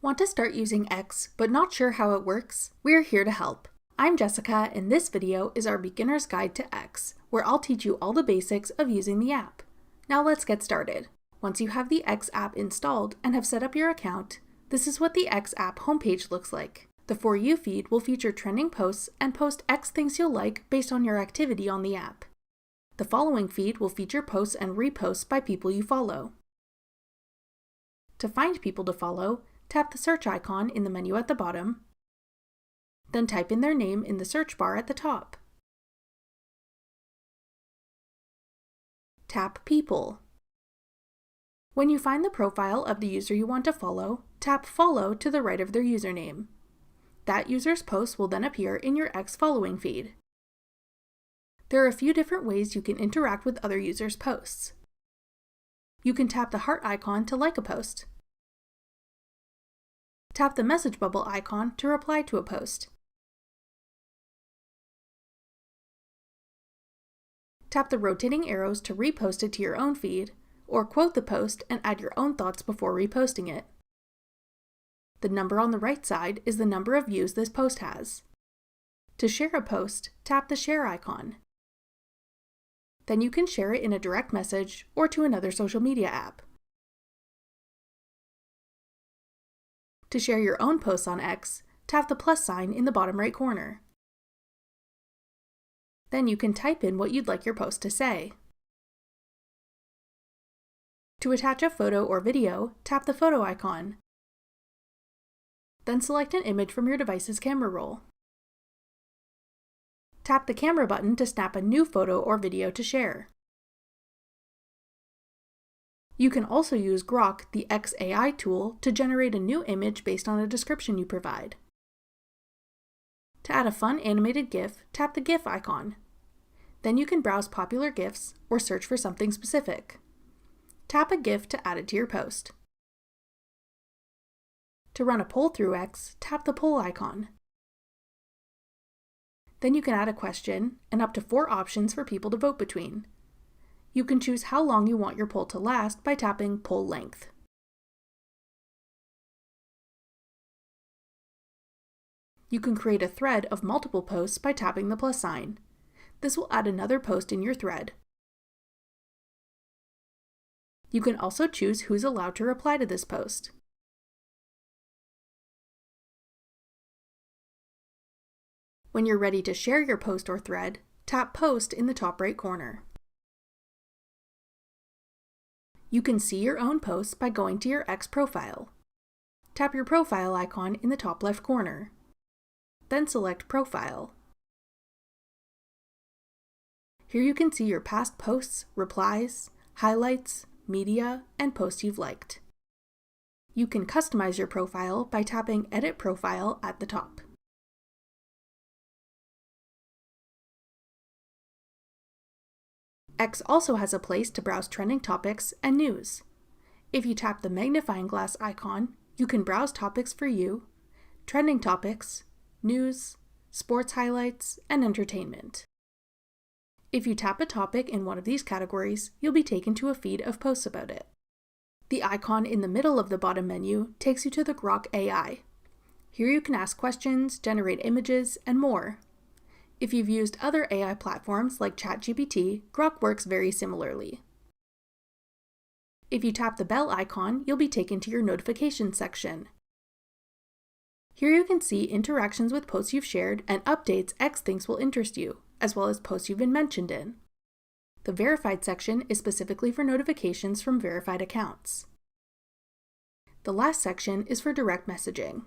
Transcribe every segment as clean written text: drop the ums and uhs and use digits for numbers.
Want to start using X, but not sure how it works? We're here to help. I'm Jessica, and this video is our beginner's guide to X, where I'll teach you all the basics of using the app. Now let's get started. Once you have the X app installed and have set up your account, this is what the X app homepage looks like. The For You feed will feature trending posts and post X things you'll like based on your activity on the app. The following feed will feature posts and reposts by people you follow. To find people to follow, tap the search icon in the menu at the bottom, then type in their name in the search bar at the top. Tap People. When you find the profile of the user you want to follow, tap Follow to the right of their username. That user's post will then appear in your X following feed. There are a few different ways you can interact with other users' posts. You can tap the heart icon to like a post. Tap the message bubble icon to reply to a post. Tap the rotating arrows to repost it to your own feed, or quote the post and add your own thoughts before reposting it. The number on the right side is the number of views this post has. To share a post, tap the share icon. Then you can share it in a direct message or to another social media app. To share your own posts on X, tap the plus sign in the bottom right corner. Then you can type in what you'd like your post to say. To attach a photo or video, tap the photo icon. Then select an image from your device's camera roll. Tap the camera button to snap a new photo or video to share. You can also use Grok, the X AI tool, to generate a new image based on a description you provide. To add a fun animated GIF, tap the GIF icon. Then you can browse popular GIFs or search for something specific. Tap a GIF to add it to your post. To run a poll through X, tap the poll icon. Then you can add a question and up to 4 options for people to vote between. You can choose how long you want your poll to last by tapping Poll Length. You can create a thread of multiple posts by tapping the plus sign. This will add another post in your thread. You can also choose who's allowed to reply to this post. When you're ready to share your post or thread, tap Post in the top right corner. You can see your own posts by going to your X profile. Tap your profile icon in the top left corner. Then select Profile. Here you can see your past posts, replies, highlights, media, and posts you've liked. You can customize your profile by tapping Edit Profile at the top. X also has a place to browse trending topics and news. If you tap the magnifying glass icon, you can browse topics for you, trending topics, news, sports highlights, and entertainment. If you tap a topic in one of these categories, you'll be taken to a feed of posts about it. The icon in the middle of the bottom menu takes you to the Grok AI. Here you can ask questions, generate images, and more. If you've used other AI platforms like ChatGPT, Grok works very similarly. If you tap the bell icon, you'll be taken to your notifications section. Here you can see interactions with posts you've shared and updates X thinks will interest you, as well as posts you've been mentioned in. The verified section is specifically for notifications from verified accounts. The last section is for direct messaging.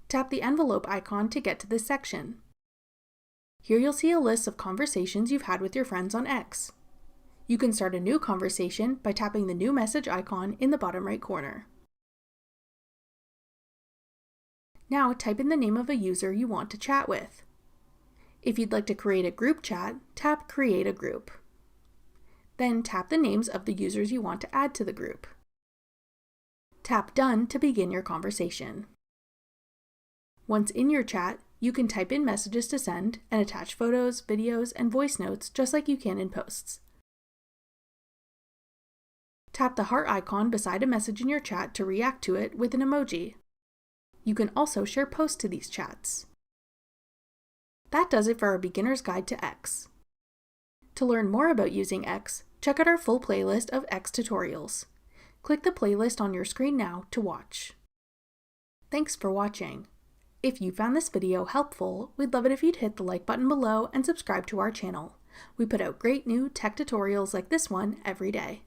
Tap the envelope icon to get to this section. Here you'll see a list of conversations you've had with your friends on X. You can start a new conversation by tapping the new message icon in the bottom right corner. Now type in the name of a user you want to chat with. If you'd like to create a group chat, tap Create a Group. Then tap the names of the users you want to add to the group. Tap Done to begin your conversation. Once in your chat, you can type in messages to send and attach photos, videos, and voice notes just like you can in posts. Tap the heart icon beside a message in your chat to react to it with an emoji. You can also share posts to these chats. That does it for our beginner's guide to X. To learn more about using X, check out our full playlist of X tutorials. Click the playlist on your screen now to watch. Thanks for watching. If you found this video helpful, we'd love it if you'd hit the like button below and subscribe to our channel. We put out great new tech tutorials like this one every day.